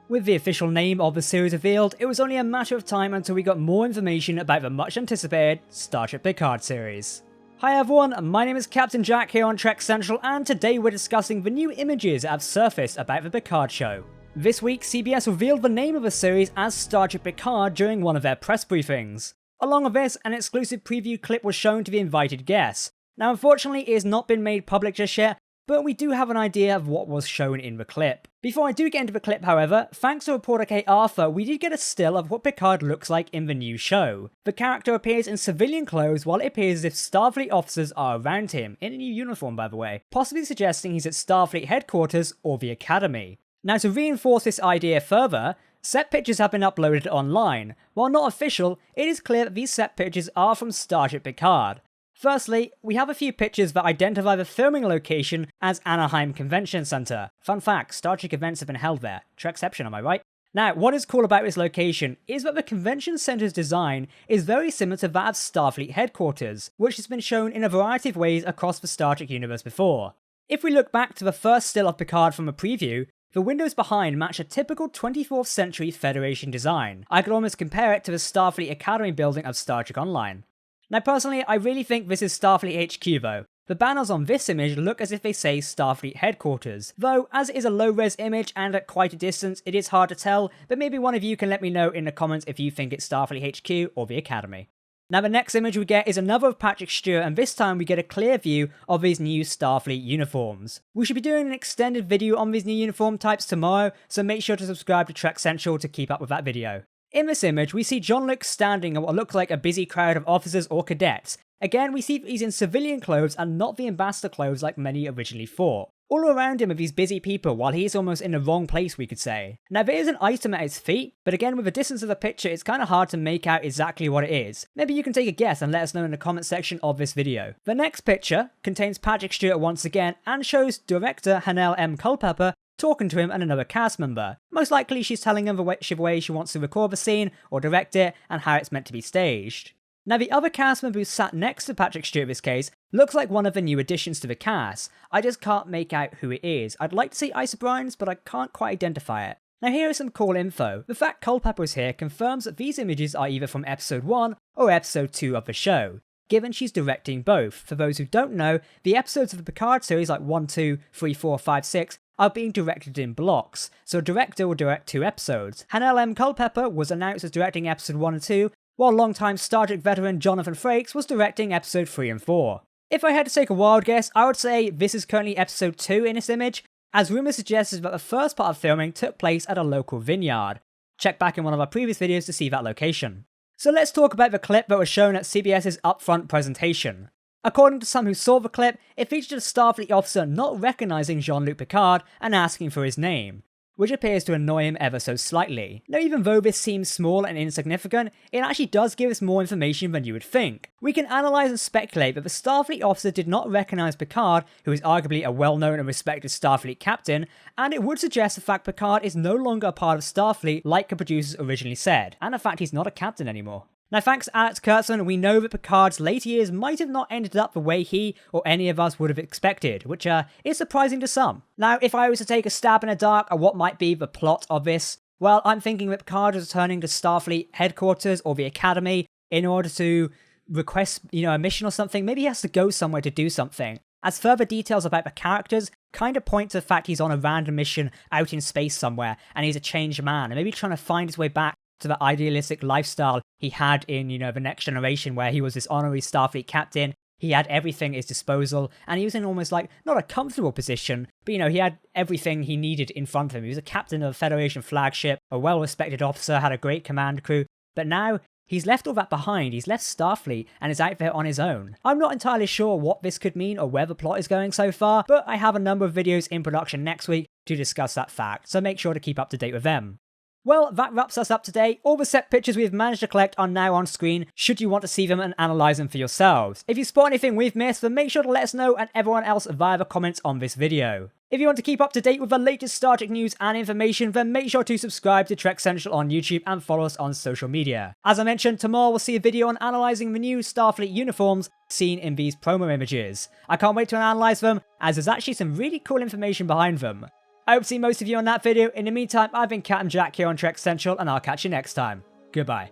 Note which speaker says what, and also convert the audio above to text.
Speaker 1: With the official name of the series revealed, it was only a matter of time until we got more information about the much anticipated Star Trek Picard series. Hi everyone, my name is Captain Jack here on Trek Central, and today we're discussing the new images that have surfaced about the Picard show. This week, CBS revealed the name of the series as Star Trek Picard during one of their press briefings. Along with this, an exclusive preview clip was shown to the invited guests. Now unfortunately, it has not been made public just yet, but we do have an idea of what was shown in the clip. Before I do get into the clip however, thanks to reporter Kate Arthur, we did get a still of what Picard looks like in the new show. The character appears in civilian clothes while it appears as if Starfleet officers are around him, in a new uniform by the way, possibly suggesting he's at Starfleet headquarters or the Academy. Now to reinforce this idea further, set pictures have been uploaded online. While not official, it is clear that these set pictures are from Star Trek Picard. Firstly, we have a few pictures that identify the filming location as Anaheim Convention Center. Fun fact, Star Trek events have been held there. Trekception, am I right? Now, what is cool about this location is that the convention center's design is very similar to that of Starfleet headquarters, which has been shown in a variety of ways across the Star Trek universe before. If we look back to the first still of Picard from a preview, the windows behind match a typical 24th century Federation design. I could almost compare it to the Starfleet Academy building of Star Trek Online. Now personally, I really think this is Starfleet HQ though. The banners on this image look as if they say Starfleet Headquarters, though as it is a low-res image and at quite a distance it is hard to tell, but maybe one of you can let me know in the comments if you think it's Starfleet HQ or the Academy. Now the next image we get is another of Patrick Stewart, and this time we get a clear view of his new Starfleet uniforms. We should be doing an extended video on these new uniform types tomorrow, so make sure to subscribe to Trek Central to keep up with that video. In this image, we see Jean-Luc standing at what looks like a busy crowd of officers or cadets. Again, we see he's in civilian clothes and not the ambassador clothes like many originally thought. All around him are these busy people while he's almost in the wrong place, we could say. Now there is an item at his feet, but again with the distance of the picture it's kind of hard to make out exactly what it is. Maybe you can take a guess and let us know in the comment section of this video. The next picture contains Patrick Stewart once again and shows director Hanelle M. Culpepper talking to him and another cast member. Most likely she's telling him the way she wants to record the scene or direct it and how it's meant to be staged. Now the other cast member who sat next to Patrick Stewart in this case looks like one of the new additions to the cast. I just can't make out who it is. I'd like to see Isa Bryans, but I can't quite identify it. Now here is some cool info. The fact Culpepper is here confirms that these images are either from episode 1 or episode 2 of the show, given she's directing both. For those who don't know, the episodes of the Picard series like 1, 2, 3, 4, 5, 6 are being directed in blocks, so a director will direct 2 episodes. Hanelle M. Culpepper was announced as directing episode 1 and 2, while longtime Star Trek veteran Jonathan Frakes was directing episode 3 and 4. If I had to take a wild guess, I would say this is currently episode 2 in this image, as rumours suggested that the first part of filming took place at a local vineyard. Check back in one of our previous videos to see that location. So let's talk about the clip that was shown at CBS's upfront presentation. According to some who saw the clip, it featured a Starfleet officer not recognising Jean-Luc Picard and asking for his name, which appears to annoy him ever so slightly. Now even though this seems small and insignificant, it actually does give us more information than you would think. We can analyse and speculate that the Starfleet officer did not recognise Picard, who is arguably a well-known and respected Starfleet captain, and it would suggest the fact Picard is no longer a part of Starfleet like the producers originally said, and the fact he's not a captain anymore. Now thanks to Alex Kurtzman, we know that Picard's later years might have not ended up the way he or any of us would have expected, which is surprising to some. Now if I was to take a stab in the dark at what might be the plot of this, well I'm thinking that Picard is returning to Starfleet headquarters or the Academy in order to request, a mission or something. Maybe he has to go somewhere to do something, as further details about the characters kind of point to the fact he's on a random mission out in space somewhere and he's a changed man and maybe trying to find his way back to the idealistic lifestyle he had in, the Next Generation, where he was this honorary Starfleet captain. He had everything at his disposal, and he was in almost like, not a comfortable position, but he had everything he needed in front of him. He was a captain of a Federation flagship, a well-respected officer, had a great command crew, but now he's left all that behind. He's left Starfleet and is out there on his own. I'm not entirely sure what this could mean or where the plot is going so far, but I have a number of videos in production next week to discuss that fact, so make sure to keep up to date with them. Well, that wraps us up today. All the set pictures we've managed to collect are now on screen, should you want to see them and analyse them for yourselves. If you spot anything we've missed, then make sure to let us know and everyone else via the comments on this video. If you want to keep up to date with the latest Star Trek news and information, then make sure to subscribe to Trek Central on YouTube and follow us on social media. As I mentioned, tomorrow we'll see a video on analysing the new Starfleet uniforms seen in these promo images. I can't wait to analyse them, as there's actually some really cool information behind them. I hope to see most of you on that video. In the meantime, I've been Captain Jack here on Trek Central, and I'll catch you next time. Goodbye.